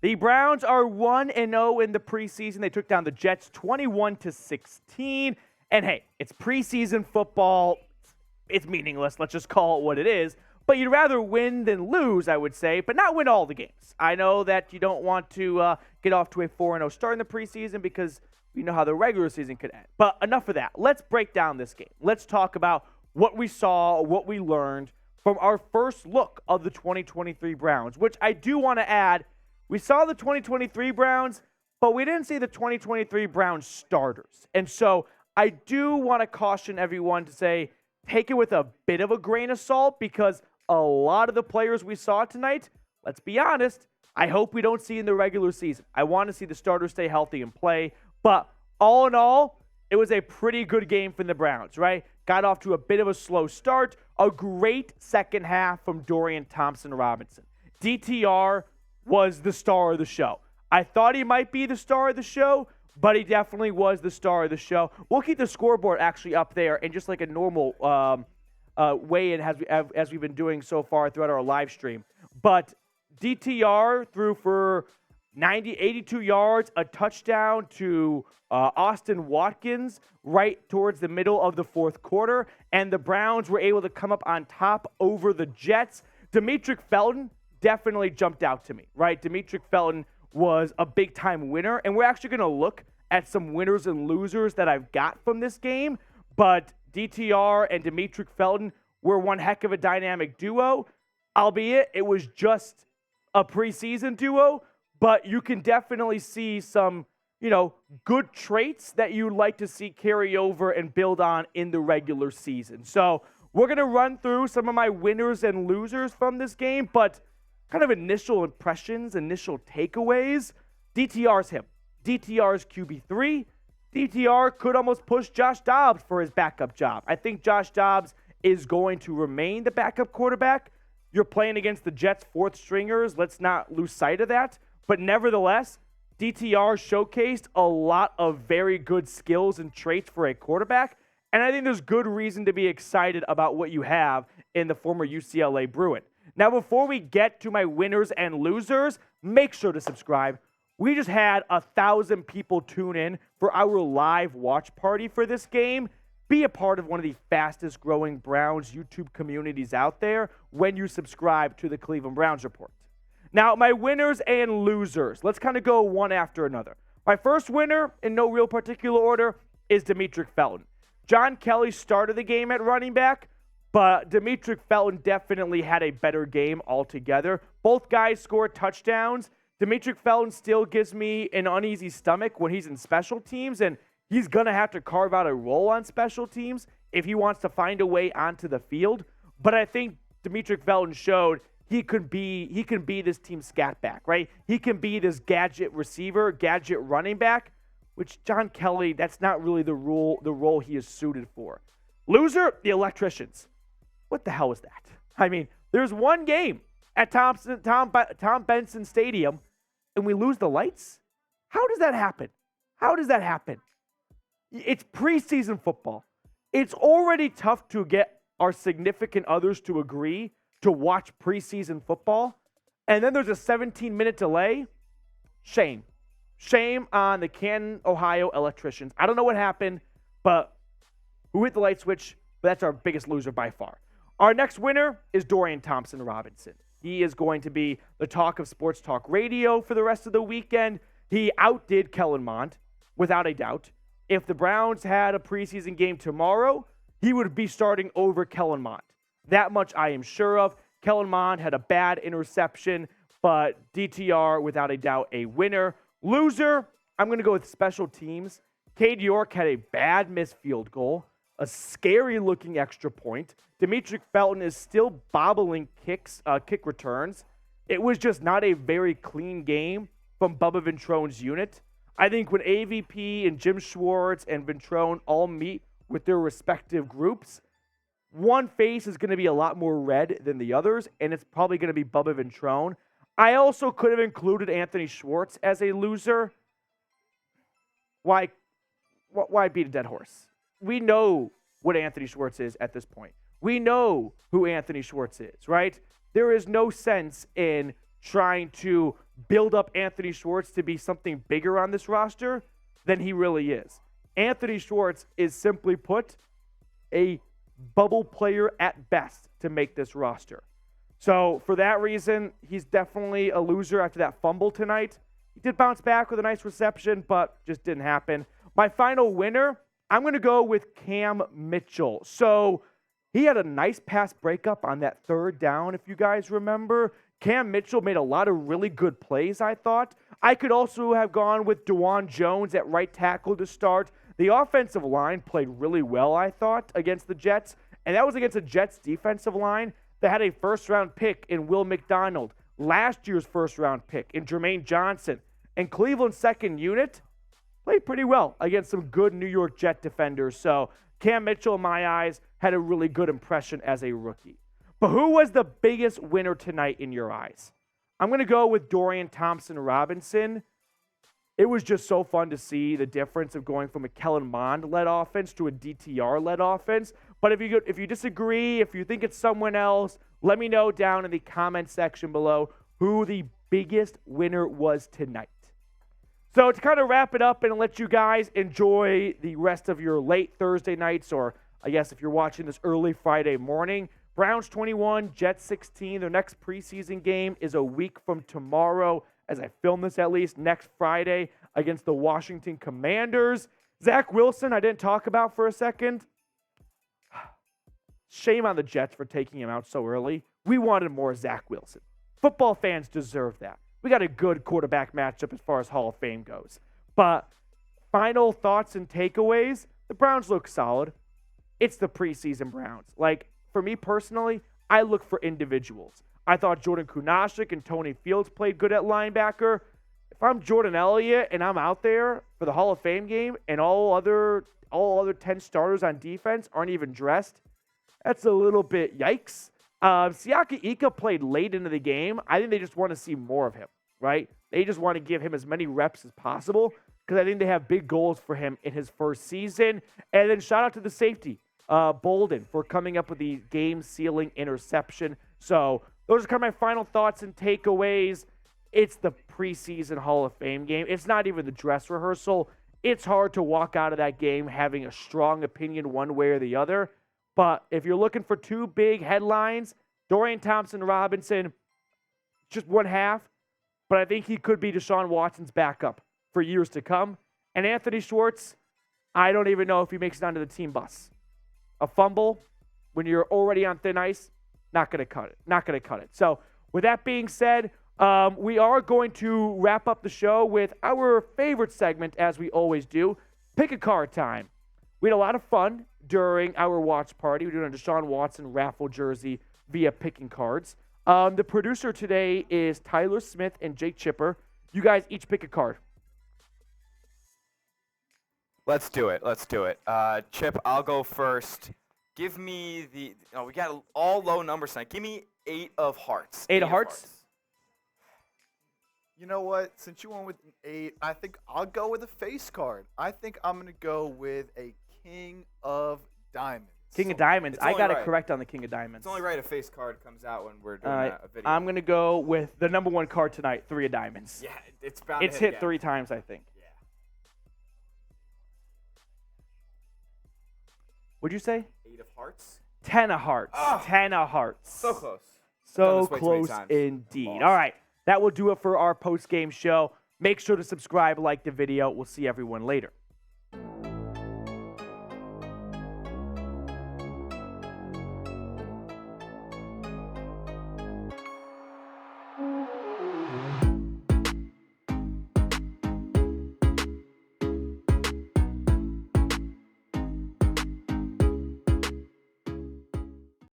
The Browns are 1-0 in the preseason. They took down the Jets 21-16. And hey, it's preseason football. It's meaningless. Let's just call it what it is. But you'd rather win than lose, I would say, but not win all the games. I know that you don't want to get off to a 4-0 start in the preseason because you know how the regular season could end. But enough of that. Let's break down this game. Let's talk about what we saw, what we learned from our first look of the 2023 Browns, which I do want to add, we saw the 2023 Browns, but we didn't see the 2023 Browns starters. And so I do want to caution everyone to say, take it with a bit of a grain of salt because a lot of the players we saw tonight, let's be honest, I hope we don't see in the regular season. I want to see the starters stay healthy and play. But all in all, it was a pretty good game from the Browns, right? Got off to a bit of a slow start. A great second half from Dorian Thompson-Robinson. DTR was the star of the show. I thought he might be the star of the show, but he definitely was the star of the show. We'll keep the scoreboard actually up there and just like a normal weigh-in as we've been doing so far throughout our live stream. But DTR threw for 82 yards, a touchdown to Austin Watkins right towards the middle of the fourth quarter, and the Browns were able to come up on top over the Jets. Demetric Felton definitely jumped out to me, right? Demetric Felton was a big-time winner, and we're actually going to look at some winners and losers that I've got from this game, but DTR and Demetric Felton were one heck of a dynamic duo, albeit it was just a preseason duo, but you can definitely see some, good traits that you'd like to see carry over and build on in the regular season. So we're going to run through some of my winners and losers from this game, but kind of initial impressions, initial takeaways. DTR's him. DTR's QB3. DTR could almost push Josh Dobbs for his backup job. I think Josh Dobbs is going to remain the backup quarterback. You're playing against the Jets' fourth stringers. Let's not lose sight of that. But nevertheless, DTR showcased a lot of very good skills and traits for a quarterback. And I think there's good reason to be excited about what you have in the former UCLA Bruin. Now, before we get to my winners and losers, make sure to subscribe. We just had 1,000 people tune in for our live watch party for this game. Be a part of one of the fastest growing Browns YouTube communities out there when you subscribe to the Cleveland Browns Report. Now, my winners and losers. Let's kind of go one after another. My first winner, in no real particular order, is Demetric Felton. John Kelly started the game at running back, but Demetric Felton definitely had a better game altogether. Both guys scored touchdowns. Demetric Felton still gives me an uneasy stomach when he's in special teams, and he's going to have to carve out a role on special teams if he wants to find a way onto the field. But I think Demetric Felton showed he can be this team scat back, right? He can be this gadget receiver, gadget running back, which John Kelly, that's not really the role he is suited for. Loser, the electricians. What the hell was that? I mean, there's one game at Tom Benson Stadium, and we lose the lights? How does that happen? How does that happen? It's preseason football. It's already tough to get our significant others to agree to watch preseason football, and then there's a 17-minute delay. Shame. Shame on the Canton, Ohio electricians. I don't know what happened, but who hit the light switch? But that's our biggest loser by far. Our next winner is Dorian Thompson-Robinson. He is going to be the talk of sports talk radio for the rest of the weekend. He outdid Kellen Mond, without a doubt. If the Browns had a preseason game tomorrow, he would be starting over Kellen Mond. That much I am sure of. Kellen Mond had a bad interception, but DTR, without a doubt, a winner. Loser, I'm going to go with special teams. Cade York had a bad missed field goal, a scary-looking extra point. Demetric Felton is still bobbling kick returns. It was just not a very clean game from Bubba Ventrone's unit. I think when AVP and Jim Schwartz and Ventrone all meet with their respective groups, one face is going to be a lot more red than the others, and it's probably going to be Bubba Ventrone. I also could have included Anthony Schwartz as a loser. Why beat a dead horse? We know what Anthony Schwartz is at this point. We know who Anthony Schwartz is, right? There is no sense in trying to build up Anthony Schwartz to be something bigger on this roster than he really is. Anthony Schwartz is, simply put, a bubble player at best to make this roster. So for that reason, he's definitely a loser after that fumble tonight. He did bounce back with a nice reception, but just didn't happen. My final winner, I'm going to go with Cam Mitchell. So he had a nice pass breakup on that third down, if you guys remember. Cam Mitchell made a lot of really good plays, I thought. I could also have gone with Dawand Jones at right tackle to start. The offensive line played really well, I thought, against the Jets. And that was against a Jets defensive line that had a first-round pick in Will McDonald, last year's first-round pick in Jermaine Johnson. And Cleveland's second unit played pretty well against some good New York Jet defenders. So Cam Mitchell, in my eyes, had a really good impression as a rookie. But who was the biggest winner tonight in your eyes? I'm going to go with Dorian Thompson-Robinson. It was just so fun to see the difference of going from a Kellen Mond-led offense to a DTR-led offense. But if you disagree, if you think it's someone else, let me know down in the comment section below who the biggest winner was tonight. So to kind of wrap it up and let you guys enjoy the rest of your late Thursday nights, or I guess if you're watching this early Friday morning, Browns 21, Jets 16. Their next preseason game is a week from tomorrow, as I film this at least, next Friday against the Washington Commanders. Zach Wilson, I didn't talk about for a second. Shame on the Jets for taking him out so early. We wanted more Zach Wilson. Football fans deserve that. We got a good quarterback matchup as far as Hall of Fame goes. But final thoughts and takeaways, the Browns look solid. It's the preseason Browns. For me personally, I look for individuals. I thought Jordan Kunaszyk and Tony Fields played good at linebacker. If I'm Jordan Elliott and I'm out there for the Hall of Fame game and all other 10 starters on defense aren't even dressed, that's a little bit yikes. Siaki Ika played late into the game. I think they just want to see more of him, right? They just want to give him as many reps as possible because I think they have big goals for him in his first season. And then shout out to the safety, Bolden, for coming up with the game-sealing interception. So those are kind of my final thoughts and takeaways. It's the preseason Hall of Fame game. It's not even the dress rehearsal. It's hard to walk out of that game having a strong opinion one way or the other. But if you're looking for two big headlines, Dorian Thompson-Robinson, just one half, but I think he could be Deshaun Watson's backup for years to come. And Anthony Schwartz, I don't even know if he makes it onto the team bus. A fumble when you're already on thin ice, not going to cut it. Not going to cut it. So with that being said, we are going to wrap up the show with our favorite segment, as we always do, Pick a Card Time. We had a lot of fun during our watch party. We're doing a Deshaun Watson raffle jersey via picking cards. The producer today is Tyler Smith and Jake Chipper. You guys each pick a card. Let's do it. Chip, I'll go first. Give me we got all low numbers tonight. Give me 8 of hearts. 8 of hearts? You know what? Since you went with an 8, I think I'll go with a face card. I think I'm going to go with a King of Diamonds. King of Diamonds. I got it correct on the King of Diamonds. It's only right a face card comes out when we're doing a video. I'm going to go with the number 1 card tonight, 3 of Diamonds. Yeah, it's bound It's to hit hit 3 times, I think. Yeah. What'd you say? 8 of hearts. 10 of hearts. Oh, 10 of hearts. So close. So close indeed. All right. That will do it for our post-game show. Make sure to subscribe, like the video. We'll see everyone later.